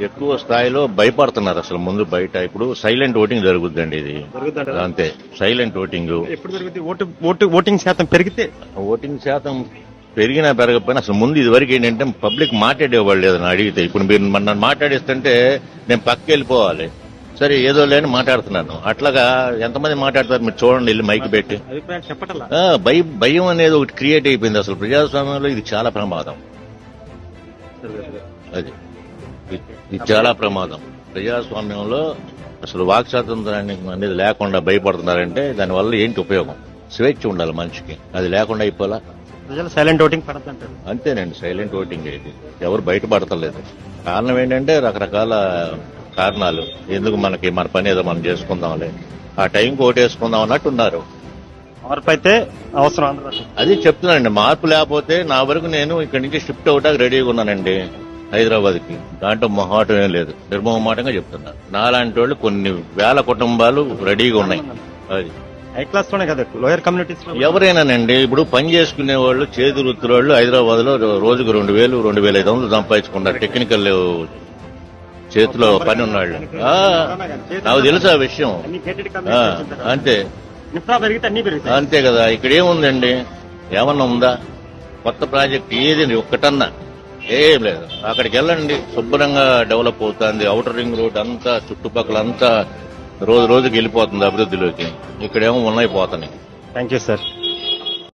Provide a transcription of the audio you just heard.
ఎక్కువ స్థాయిలో భయపడుతున్నారు అసలు. ముందు బయట ఇప్పుడు సైలెంట్ ఓటింగ్ జరుగుద్దండి. ఇది అంతే, సైలెంట్ ఓటింగ్. ఎప్పుడు జరుగుతుంది? ఓటింగ్ శాతం పెరిగితే ఓటింగ్ శాతం పెరిగినా పెరగకపోయినా అసలు ముందు ఇది వరకు ఏంటంటే పబ్లిక్ మాట్లాడేవాళ్ళు లేదని అడిగితే, ఇప్పుడు మీరు నన్ను మాట్లాడిస్తుంటే నేను పక్కకి వెళ్ళిపోవాలి. సరే ఏదో లేని మాట్లాడుతున్నాను. అట్లాగా ఎంతమంది మాట్లాడతారు మీరు చూడండి, వెళ్ళి మైక్ పెట్టి. అభిప్రాయం చెప్పటల్లా. భయం అనేది ఒకటి క్రియేట్ అయిపోయింది. అసలు ప్రజాస్వామ్యంలో ఇది చాలా ప్రమాదం. అది ఇది చాలా ప్రమాదం. ప్రజాస్వామ్యంలో అసలు వాక్ స్వాతంత్రాన్ని అనేది లేకుండా భయపడుతున్నారంటే దానివల్ల ఏంటి ఉపయోగం? స్వేచ్ఛ ఉండాలి మనిషికి, అది లేకుండా అయిపోలా. ప్రజలు సైలెంట్ ఓటింగ్ పడద్దంటారు. అంతేనండి, సైలెంట్ ఓటింగ్ ఇది. ఎవరు బయటపడతలేదు. కారణం ఏంటంటే రకరకాల కారణాలు. ఎందుకు మనకి మన పని ఏదో మనం చేసుకుందాంలే, ఆ టైంకి ఓటేసుకుందాం అన్నట్టు ఉన్నారు. మార్పు అయితే అవసరం ఆంధ్రప్రదేశ్. అది చెప్తున్నానండి, మార్పు లేకపోతే నా వరకు నేను ఇక్కడి నుంచి షిఫ్ట్ అవటానికి రెడీగా ఉన్నానండి హైదరాబాద్ కి. దాంట్లో మొహాటం ఏం లేదు, నిర్మోహమాటంగా చెప్తున్నా. నాలాంటి వాళ్ళు కొన్ని వేల కుటుంబాలు రెడీగా ఉన్నాయి. అది హై క్లాస్ లోనే కదా, లోయర్ కమ్యూనిటీస్ లో ఎవరైనానండి. ఇప్పుడు పని చేసుకునే వాళ్ళు, చేతి వృత్తుల వాళ్ళు హైదరాబాద్ లో రోజుకు 2,000, 2,500 సంపాదించుకున్నారు. టెక్నికల్ చేతిలో పని ఉన్నాళ్ళు. నాకు తెలుసు ఆ విషయం. అంతే అంతే కదా. ఇక్కడ ఏముందండి? ఏమన్నా ఉందా కొత్త ప్రాజెక్ట్? ఏది ఒక్కటన్నా ఏం లేదు. అక్కడికి వెళ్ళండి, శుభ్రంగా డెవలప్ అవుతుంది. ఔటర్ రింగ్ రోడ్ అంతా చుట్టుపక్కల అంతా రోజు రోజుకి వెళ్ళిపోతుంది అభివృద్ధిలోకి. ఇక్కడేమో ఉన్నాయి పోతున్నాయి. Thank you sir.